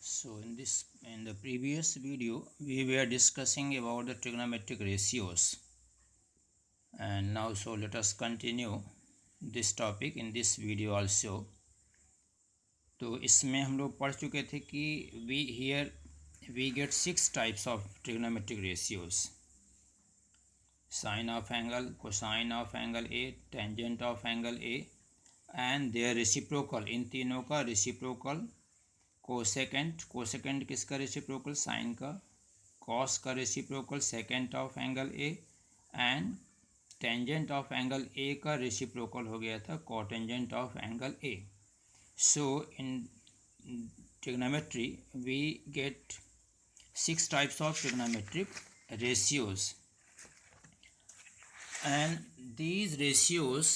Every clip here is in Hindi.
In the previous video we were discussing about the trigonometric ratios, and now let us continue this topic in this video also. तो इसमें हम लोग पढ़ चुके थे कि we get 6 types of trigonometric ratios: sine of angle, cosine of angle A, tangent of angle A and their reciprocal. इन तीनों का reciprocal कोसेकेंट किसका रेसिप्रोकल, साइन का, कॉस का reciprocal secant of angle A, and tangent of angle A का रेसिप्रोकल हो गया था cotangent of angle A. So in trigonometry we get 6 types of trigonometric ratios, and these ratios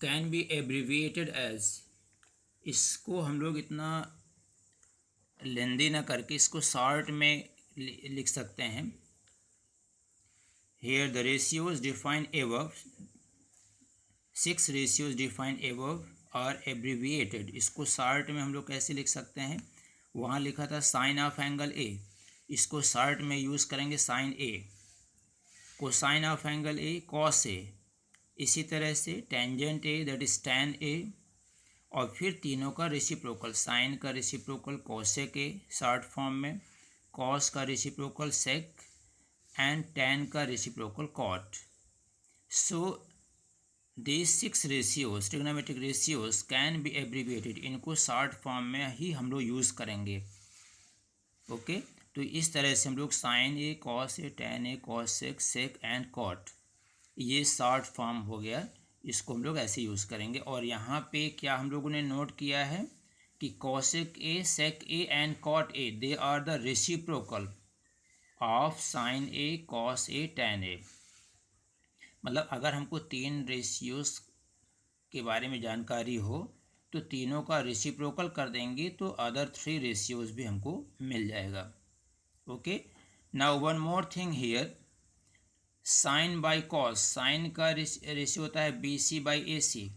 can be abbreviated as. इसको हम लोग इतना लेंदी ना करके इसको शॉर्ट में लिख सकते हैं. Here the ratios defined above, 6 ratios defined above are abbreviated. इसको शॉर्ट में हम लोग कैसे लिख सकते हैं, वहाँ लिखा था साइन ऑफ एंगल ए, इसको शॉर्ट में यूज़ करेंगे sine a. Cosine of angle a cos a, इसी तरह से tangent a that is tan a, और फिर तीनों का रेसिप्रोकल, साइन का reciprocal cosec a short form में, कॉस का रेसिप्रोकल सेक एंड टैन का reciprocal cot. So these 6 ratios trigonometric ratios can be abbreviated. इनको शॉर्ट फॉर्म में ही हम लोग यूज़ करेंगे. ओके तो इस तरह से हम लोग sine A, cos A, tan A, cosec, sec and cot, ये शॉर्ट फॉर्म हो गया. इसको हम लोग ऐसे यूज़ करेंगे. और यहाँ पे क्या हम लोगों ने नोट किया है कि cosec a, sec a and cot a they are the reciprocal of sine A, cos A, tan a. मतलब अगर हमको 3 रेशियोज के बारे में जानकारी हो तो तीनों का रेसिप्रोकल कर देंगे तो अदर 3 रेशियोज भी हमको मिल जाएगा. Okay now one more thing here, sine by cos, sine का रेशियो होता है बी सी बाई ए सी,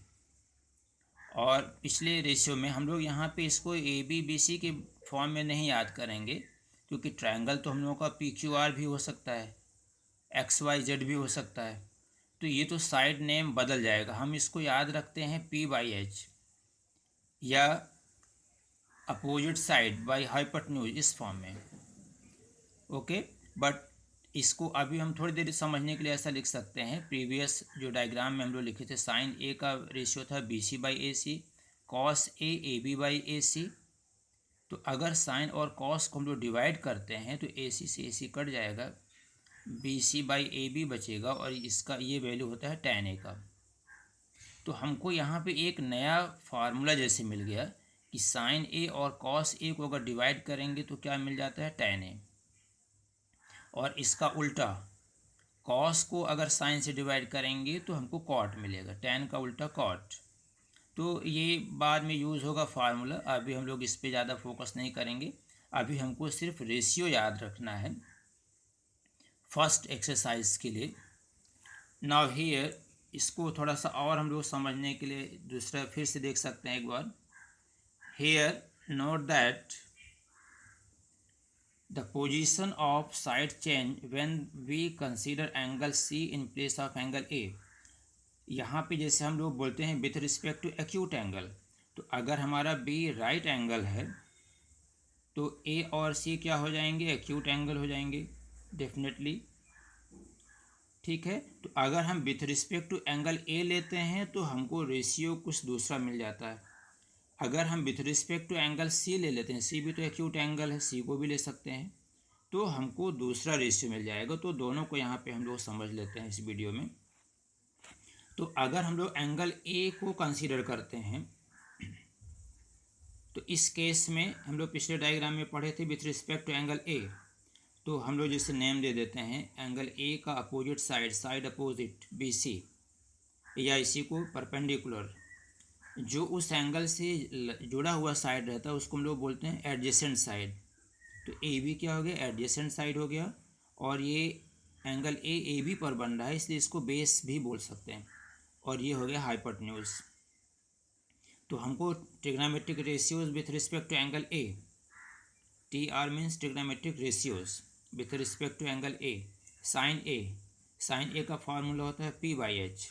और पिछले रेशियो में हम लोग यहाँ पे इसको ए बी बी सी के फॉर्म में नहीं याद करेंगे क्योंकि ट्रायंगल तो हम लोगों का पी क्यू आर भी हो सकता है, एक्स वाई जेड भी हो सकता है, तो ये तो साइड नेम बदल जाएगा. हम इसको याद रखते हैं पी बाई एच या अपोजिट साइड बाई हाइपोटेन्यूज इस फॉर्म में. ओके बट इसको अभी हम थोड़ी देर समझने के लिए ऐसा लिख सकते हैं. प्रीवियस जो डायग्राम में हम लोग लिखे थे, साइन ए का रेशियो था b C by a c, cos A B by a c. तो अगर साइन और कॉस को हम लोग डिवाइड करते हैं तो ए सी से ए सी कट जाएगा, B C by A B बचेगा, और इसका ये वैल्यू होता है टैन ए का. तो हमको यहाँ पे एक नया फार्मूला जैसे मिल गया कि साइन ए और कॉस ए को अगर डिवाइड करेंगे तो क्या मिल जाता है, टैन ए. और इसका उल्टा, कॉस को अगर साइन से डिवाइड करेंगे तो हमको कॉट मिलेगा, टैन का उल्टा कॉट. तो ये बाद में यूज़ होगा फार्मूला, अभी हम लोग इस पे ज़्यादा फोकस नहीं करेंगे. अभी हमको सिर्फ रेशियो याद रखना है फर्स्ट एक्सरसाइज के लिए. नाउ हियर इसको थोड़ा सा और हम लोग समझने के लिए दूसरा फिर से देख सकते हैं एक बार. Here note that the position of side change when we consider angle C in place of angle A. यहाँ पे जैसे हम लोग बोलते हैं with respect to acute angle, तो अगर हमारा B राइट एंगल है तो A और C क्या हो जाएंगे, एक्यूट एंगल हो जाएंगे डेफिनेटली. ठीक है, तो अगर हम with respect to angle A लेते हैं तो हमको रेशियो कुछ दूसरा मिल जाता है. अगर हम with respect to angle C ले लेते हैं, सी भी तो एक्यूट एंगल है, सी को भी ले सकते हैं, तो हमको दूसरा रेशियो मिल जाएगा. तो दोनों को यहाँ पे हम लोग समझ लेते हैं इस वीडियो में. तो अगर हम लोग एंगल ए को कंसीडर करते हैं तो इस केस में हम लोग पिछले डायग्राम में पढ़े थे with respect to angle A, तो हम लोग जैसे नेम दे देते हैं एंगल ए का opposite side opposite B C, या इसी को परपेंडिकुलर, जो उस एंगल से जुड़ा हुआ साइड रहता है उसको हम लोग बोलते हैं एडजेसेंट साइड. तो ए बी क्या हो गया, एडजेसेंट साइड हो गया, और ये एंगल ए बी पर बन रहा है इसलिए इसको बेस भी बोल सकते हैं, और ये हो गया हाइपोटेन्यूज. तो हमको trigonometric ratios with respect to angle a, T R means trigonometric ratios with respect to angle a, sine a का फार्मूला होता है पी बाई एच।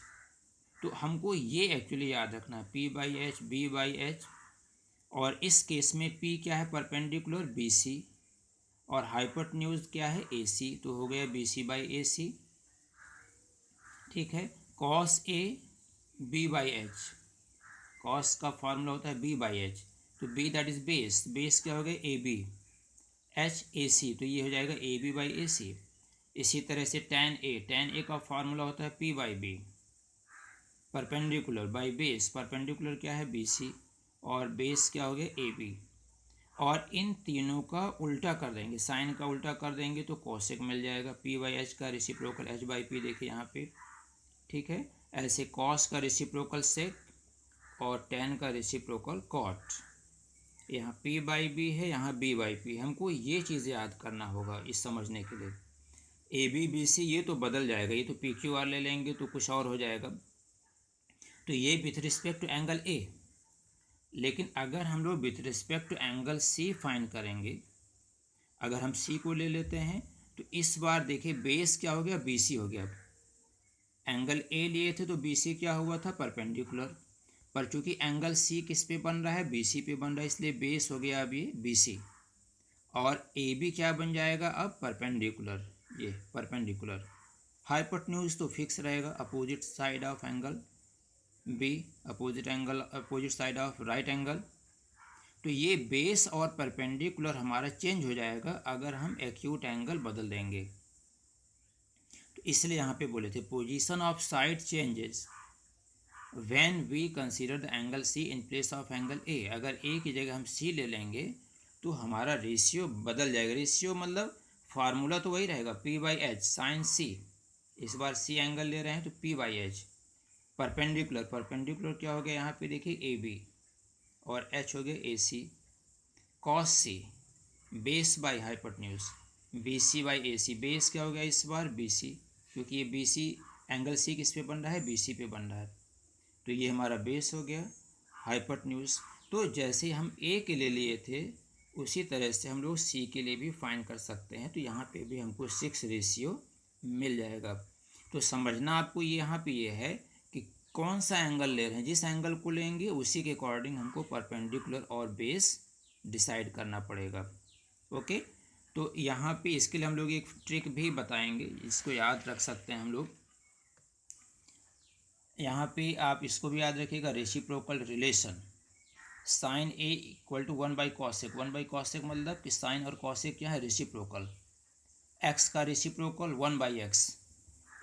तो हमको ये एक्चुअली याद रखना है, P by H, B by H, और इस केस में पी क्या है, परपेंडिकुलर बी सी, और हाइपोटेन्यूज क्या है, ए सी, तो हो गया B C by a C. ठीक है, cos A B by H, cos का फॉर्मूला होता है बी बाई एच, तो B that is base, base क्या हो गया A B, H A c, तो ये हो जाएगा ए बी बाई ए सी। इसी तरह से टेन ए का फॉर्मूला होता है P by B, perpendicular by base, perpendicular क्या है बी सी, और बेस क्या हो गया ए बी। और इन तीनों का उल्टा कर देंगे, साइन का उल्टा कर देंगे तो कोसेक मिल जाएगा, पी बाई एच का रेसिप्रोकल एच बाई पी, देखिए यहाँ पे। ठीक है, ऐसे कॉस का रेसिप्रोकल सेक और टेन का रेसिप्रोकल कॉट। यहाँ पी बाई बी है, यहाँ बी बाई पी। हमको ये चीज़ें याद करना होगा इस समझने के लिए। ए बी बी सी ये तो बदल जाएगा, ये तो पी क्यू आर ले लेंगे तो कुछ और हो जाएगा। तो ये with respect to angle A, लेकिन अगर हम लोग with respect to angle C find करेंगे, अगर हम सी को ले लेते हैं तो इस बार देखिए बेस क्या हो गया, बी सी हो गया। एंगल ए लिए थे तो बी सी क्या हुआ था, परपेंडिकुलर, पर चूंकि एंगल सी किस पे बन रहा है, बी सी पे बन रहा है, इसलिए बेस हो गया अब ये बी सी, और ए बी क्या बन जाएगा अब, परपेंडिकुलर, ये परपेंडिकुलर। हाइपोटेन्यूज तो फिक्स रहेगा, opposite side of angle B, opposite side of right angle. तो ये बेस और परपेंडिकुलर हमारा चेंज हो जाएगा अगर हम एक्यूट एंगल बदल देंगे। तो इसलिए यहाँ पे बोले थे position of side changes when we consider the angle C in place of angle A. अगर ए की जगह हम सी ले लेंगे तो हमारा रेशियो बदल जाएगा। रेशियो मतलब फार्मूला तो वही रहेगा, पी बाई एच साइन सी, इस बार सी एंगल ले रहे हैं तो पी बाई एच। परपेंडिकुलर क्या हो गया यहाँ पे देखिए ए बी, और एच हो गया a c, cos c, base by hypotenuse b C by a c. Base क्या हो गया इस बार बी सी, क्योंकि ये बी सी एंगल सी किस पे बन रहा है, बी सी पे बन रहा है, तो ये हमारा बेस हो गया। हाइपोटेन्यूज तो जैसे हम ए के लिए लिए थे उसी तरह से हम लोग सी के लिए भी फाइंड कर सकते हैं। तो यहाँ पे भी हमको 6 रेशियो मिल जाएगा। तो समझना आपको यहाँ पे ये है कि कौन सा एंगल ले रहे हैं, जिस एंगल को लेंगे उसी के अकॉर्डिंग हमको परपेंडिकुलर और बेस डिसाइड करना पड़ेगा। ओके, तो यहाँ पे इसके लिए हम लोग एक ट्रिक भी बताएंगे, इसको याद रख सकते हैं हम लोग। यहाँ पे आप इसको भी याद रखिएगा, reciprocal relation, sine A equal to 1/cosec। 1/cosec मतलब कि साइन और कॉसेक क्या है, रेसिप्रोकल। एक्स का रेसिप्रोकल 1/x,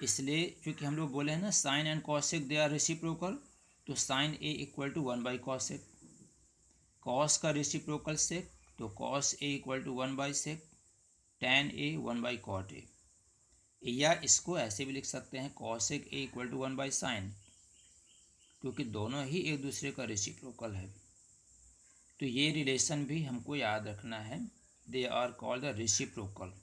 इसलिए क्योंकि हम लोग बोले हैं ना sine and cosec they are reciprocal, तो sine A equal to 1/cosec। Cos का रेसिप्रोकल सेक, तो cos a equal to 1/sec, tan a 1/cot a. या इसको ऐसे भी लिख सकते हैं cosec A equal to 1/sin, क्योंकि दोनों ही एक दूसरे का रेसिप्रोकल है। तो ये रिलेशन भी हमको याद रखना है, they are called the reciprocal.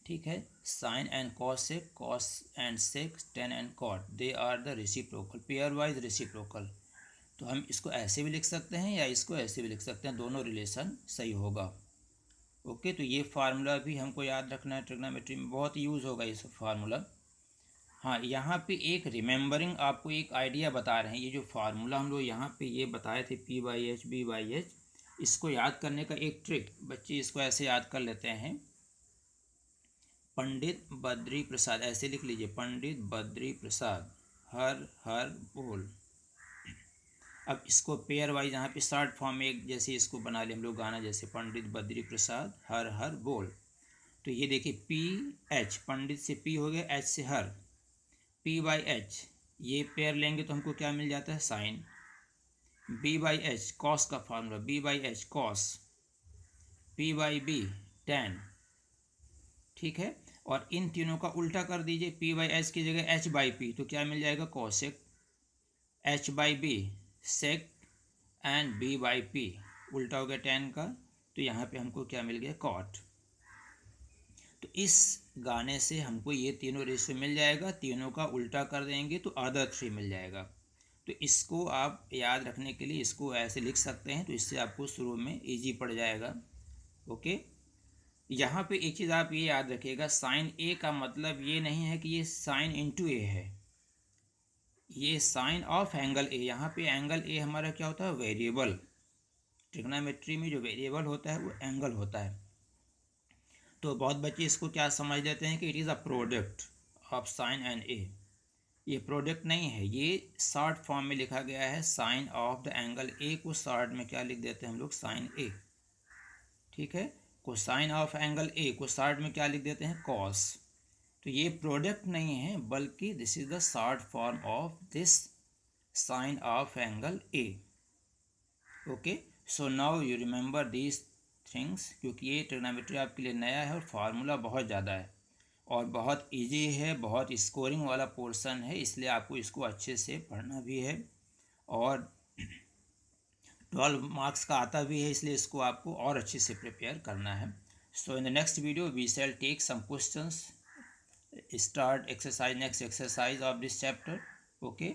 ठीक है, sine and cosec, cos and sec, tan and cot, they are the reciprocal, pairwise reciprocal. तो हम इसको ऐसे भी लिख सकते हैं या इसको ऐसे भी लिख सकते हैं, दोनों रिलेशन सही होगा। ओके, तो ये फार्मूला भी हमको याद रखना है, ट्रिग्नोमेट्री में बहुत यूज़ होगा ये सब फार्मूला। हाँ, यहाँ पे एक रिमेंबरिंग आपको एक आइडिया बता रहे हैं, ये जो फार्मूला हम लोग यहाँ पे ये बताए थे P by H B by H, इसको याद करने का एक ट्रिक, बच्चे इसको ऐसे याद कर लेते हैं, पंडित बद्री प्रसाद, ऐसे लिख लीजिए, पंडित बद्री प्रसाद हर हर बोल। अब इसको पेयर वाइज यहाँ पे शॉर्ट फॉर्म में एक जैसे इसको बना ले हम लोग गाना जैसे, पंडित बद्री प्रसाद हर हर बोल। तो ये देखिए पी एच, पंडित से पी हो गया, एच से हर, पी बाई एच, ये पेयर लेंगे तो हमको क्या मिल जाता है, sine. B by H cos का formula, b by H cos, p by b tan. ठीक है, और इन तीनों का उल्टा कर दीजिए, पी बाई एच की जगह एच बाई पी, तो क्या मिल जाएगा, cosec, H by B sec, and B by P उल्टा हो गया टैन का, तो यहाँ पे हमको क्या मिल गया, कॉट। तो इस गाने से हमको ये तीनों रेशियो मिल जाएगा, तीनों का उल्टा कर देंगे तो अदर 3 मिल जाएगा। तो इसको आप याद रखने के लिए इसको ऐसे लिख सकते हैं, तो इससे आपको शुरू में इजी पड़ जाएगा। ओके, यहाँ पे एक चीज़ आप ये याद रखिएगा, साइन ए का मतलब ये नहीं है कि ये साइन इंटू ए है, ये साइन ऑफ एंगल ए। यहाँ पे एंगल ए हमारा क्या होता है, वेरिएबल। ट्रिग्नोमेट्री में जो वेरिएबल होता है वो एंगल होता है। तो बहुत बच्चे इसको क्या समझ लेते हैं कि it is a product of sine and a. ये प्रोडक्ट नहीं है, ये शॉर्ट फॉर्म में लिखा गया है। Sine of the angle A को शॉर्ट में क्या लिख देते हैं हम लोग, साइन ए। ठीक है, कोसाइन ऑफ एंगल ए को शॉर्ट में क्या लिख देते हैं, कॉस। तो ये प्रोडक्ट नहीं है, बल्कि this is the short form of this sine of angle A. Okay, so now you remember these things, क्योंकि ये ट्रिग्नोमेट्री आपके लिए नया है और फार्मूला बहुत ज़्यादा है और बहुत इजी है, बहुत स्कोरिंग वाला पोर्शन है, इसलिए आपको इसको अच्छे से पढ़ना भी है और 12 मार्क्स का आता भी है, इसलिए इसको आपको और अच्छे से प्रिपेयर करना है। So in the next video we shall take some questions, start exercise, next exercise of this chapter. Okay.